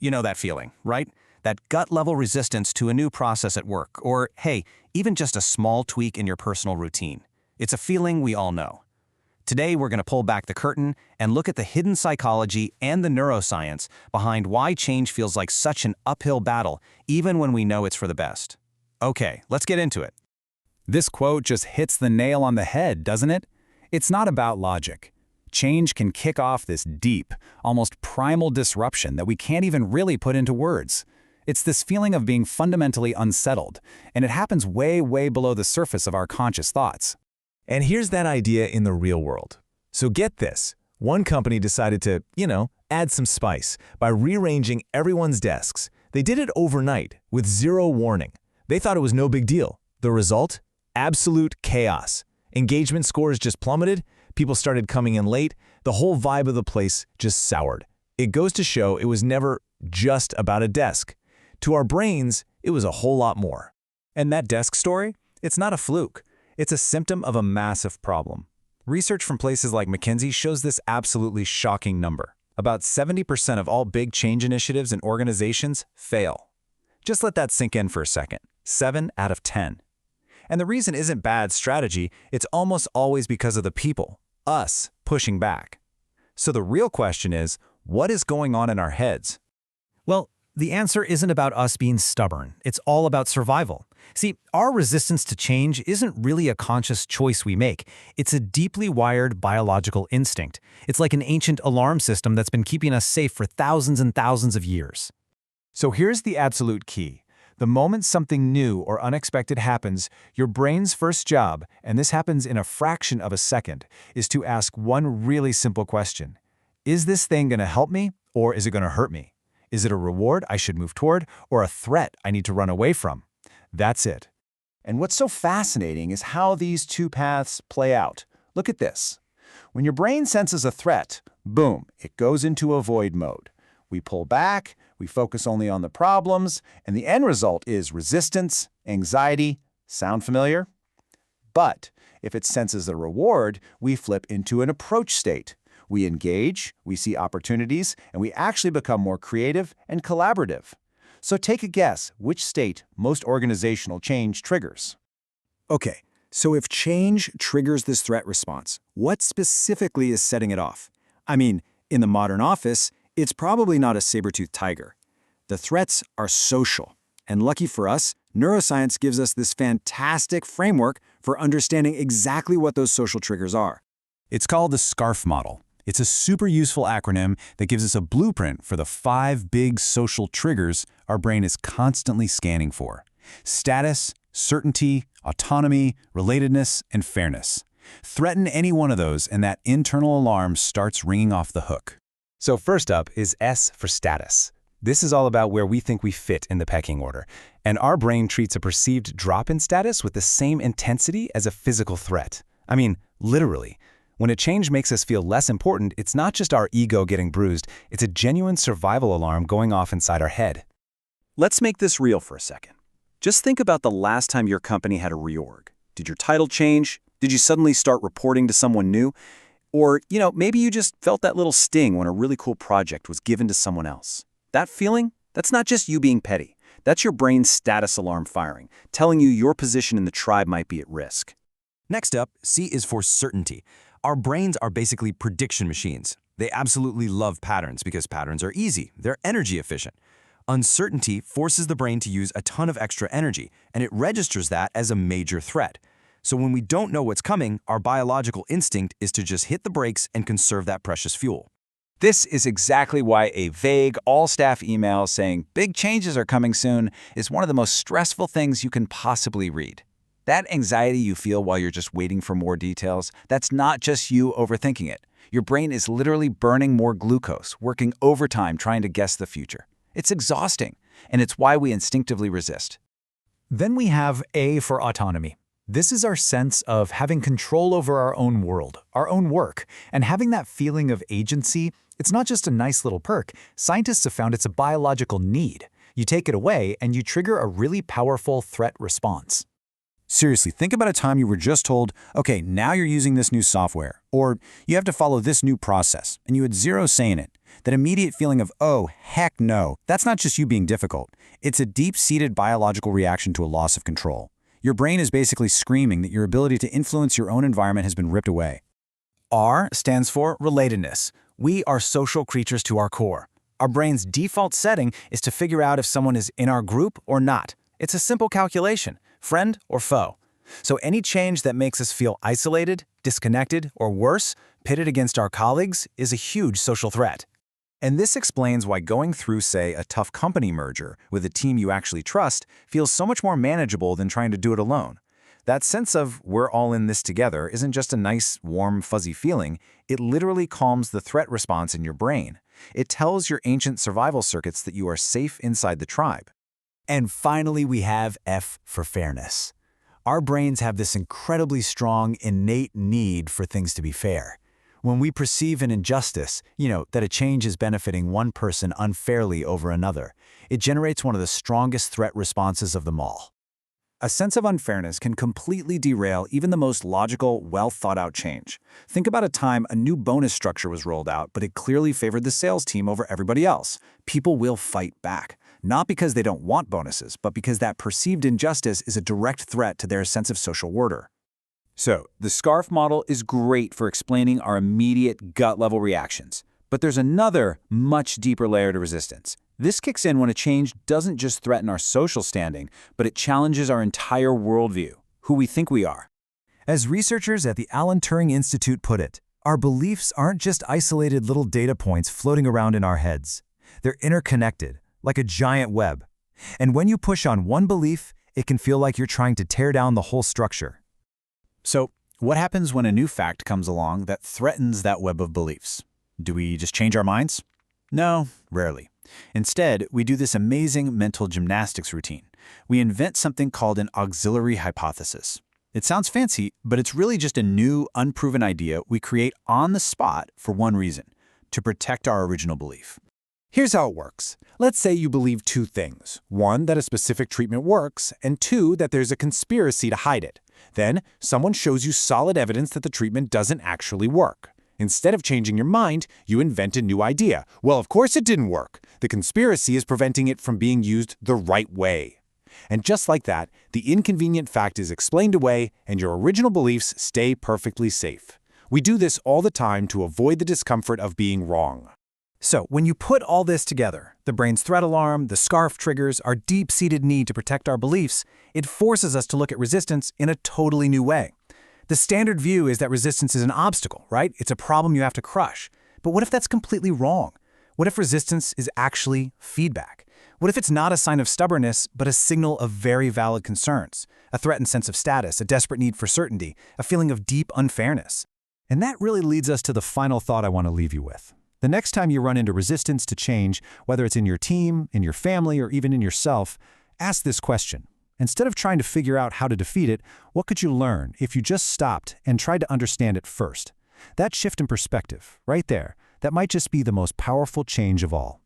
You know that feeling, right? That gut-level resistance to a new process at work, or, hey, even just a small tweak in your personal routine. It's a feeling we all know. Today, we're going to pull back the curtain and look at the hidden psychology and the neuroscience behind why change feels like such an uphill battle, even when we know it's for the best. Okay, let's get into it. This quote just hits the nail on the head, doesn't it? It's not about logic. Change can kick off this deep, almost primal disruption that we can't even really put into words. It's this feeling of being fundamentally unsettled, and it happens way, way below the surface of our conscious thoughts. And here's that idea in the real world. So get this. One company decided to, add some spice by rearranging everyone's desks. They did it overnight with zero warning. They thought it was no big deal. The result? Absolute chaos. Engagement scores just plummeted. People started coming in late. The whole vibe of the place just soured. It goes to show it was never just about a desk. To our brains, it was a whole lot more. And that desk story? It's not a fluke. It's a symptom of a massive problem. Research from places like McKinsey shows this absolutely shocking number. About 70% of all big change initiatives and organizations fail. Just let that sink in for a second. 7 out of 10. And the reason isn't bad strategy, it's almost always because of the people, us, pushing back. So the real question is, what is going on in our heads? Well, the answer isn't about us being stubborn. It's all about survival. See, our resistance to change isn't really a conscious choice we make. It's a deeply wired biological instinct. It's like an ancient alarm system that's been keeping us safe for thousands and thousands of years. So here's the absolute key. The moment something new or unexpected happens, your brain's first job, and this happens in a fraction of a second, is to ask one really simple question. Is this thing going to help me, or is it going to hurt me? Is it a reward I should move toward, or a threat I need to run away from? That's it. And what's so fascinating is how these two paths play out. Look at this. When your brain senses a threat, boom, it goes into avoid mode. We pull back, we focus only on the problems, and the end result is resistance, anxiety. Sound familiar? But if it senses a reward, we flip into an approach state. We engage, we see opportunities, and we actually become more creative and collaborative. So take a guess which state most organizational change triggers. Okay, so if change triggers this threat response, what specifically is setting it off? I mean, in the modern office, it's probably not a saber-toothed tiger. The threats are social. And lucky for us, neuroscience gives us this fantastic framework for understanding exactly what those social triggers are. It's called the SCARF model. It's a super useful acronym that gives us a blueprint for the 5 big social triggers our brain is constantly scanning for. Status, certainty, autonomy, relatedness, and fairness. Threaten any one of those and that internal alarm starts ringing off the hook. So first up is S for status. This is all about where we think we fit in the pecking order. And our brain treats a perceived drop in status with the same intensity as a physical threat. I mean, literally. When a change makes us feel less important, it's not just our ego getting bruised, it's a genuine survival alarm going off inside our head. Let's make this real for a second. Just think about the last time your company had a reorg. Did your title change? Did you suddenly start reporting to someone new? Or, maybe you just felt that little sting when a really cool project was given to someone else. That feeling? That's not just you being petty. That's your brain's status alarm firing, telling you your position in the tribe might be at risk. Next up, C is for certainty. Our brains are basically prediction machines. They absolutely love patterns because patterns are easy. They're energy efficient. Uncertainty forces the brain to use a ton of extra energy, and it registers that as a major threat. So when we don't know what's coming, our biological instinct is to just hit the brakes and conserve that precious fuel. This is exactly why a vague, all-staff email saying big changes are coming soon is one of the most stressful things you can possibly read. That anxiety you feel while you're just waiting for more details, that's not just you overthinking it. Your brain is literally burning more glucose, working overtime trying to guess the future. It's exhausting, and it's why we instinctively resist. Then we have A for autonomy. This is our sense of having control over our own world, our own work, and having that feeling of agency. It's not just a nice little perk. Scientists have found it's a biological need. You take it away, and you trigger a really powerful threat response. Seriously, think about a time you were just told, okay, now you're using this new software, or you have to follow this new process, and you had zero say in it. That immediate feeling of, oh, heck no, that's not just you being difficult. It's a deep-seated biological reaction to a loss of control. Your brain is basically screaming that your ability to influence your own environment has been ripped away. R stands for relatedness. We are social creatures to our core. Our brain's default setting is to figure out if someone is in our group or not. It's a simple calculation, friend or foe. So any change that makes us feel isolated, disconnected, or worse, pitted against our colleagues, is a huge social threat. And this explains why going through, say, a tough company merger with a team you actually trust feels so much more manageable than trying to do it alone. That sense of we're all in this together isn't just a nice, warm, fuzzy feeling. It literally calms the threat response in your brain. It tells your ancient survival circuits that you are safe inside the tribe. And finally, we have F for fairness. Our brains have this incredibly strong, innate need for things to be fair. When we perceive an injustice, that a change is benefiting one person unfairly over another, it generates one of the strongest threat responses of them all. A sense of unfairness can completely derail even the most logical, well-thought-out change. Think about a time a new bonus structure was rolled out, but it clearly favored the sales team over everybody else. People will fight back. Not because they don't want bonuses, but because that perceived injustice is a direct threat to their sense of social order. So, the SCARF model is great for explaining our immediate gut-level reactions. But there's another, much deeper layer to resistance. This kicks in when a change doesn't just threaten our social standing, but it challenges our entire worldview, who we think we are. As researchers at the Alan Turing Institute put it, our beliefs aren't just isolated little data points floating around in our heads. They're interconnected, like a giant web. And when you push on one belief, it can feel like you're trying to tear down the whole structure. So, what happens when a new fact comes along that threatens that web of beliefs? Do we just change our minds? No, rarely. Instead, we do this amazing mental gymnastics routine. We invent something called an auxiliary hypothesis. It sounds fancy, but it's really just a new, unproven idea we create on the spot for one reason: to protect our original belief. Here's how it works. Let's say you believe two things. One, that a specific treatment works, and two, that there's a conspiracy to hide it. Then, someone shows you solid evidence that the treatment doesn't actually work. Instead of changing your mind, you invent a new idea. Well, of course it didn't work. The conspiracy is preventing it from being used the right way. And just like that, the inconvenient fact is explained away, and your original beliefs stay perfectly safe. We do this all the time to avoid the discomfort of being wrong. So, when you put all this together, the brain's threat alarm, the SCARF triggers, our deep-seated need to protect our beliefs, it forces us to look at resistance in a totally new way. The standard view is that resistance is an obstacle, right? It's a problem you have to crush. But what if that's completely wrong? What if resistance is actually feedback? What if it's not a sign of stubbornness, but a signal of very valid concerns, a threatened sense of status, a desperate need for certainty, a feeling of deep unfairness? And that really leads us to the final thought I want to leave you with. The next time you run into resistance to change, whether it's in your team, in your family, or even in yourself, ask this question. Instead of trying to figure out how to defeat it, what could you learn if you just stopped and tried to understand it first? That shift in perspective, right there, that might just be the most powerful change of all.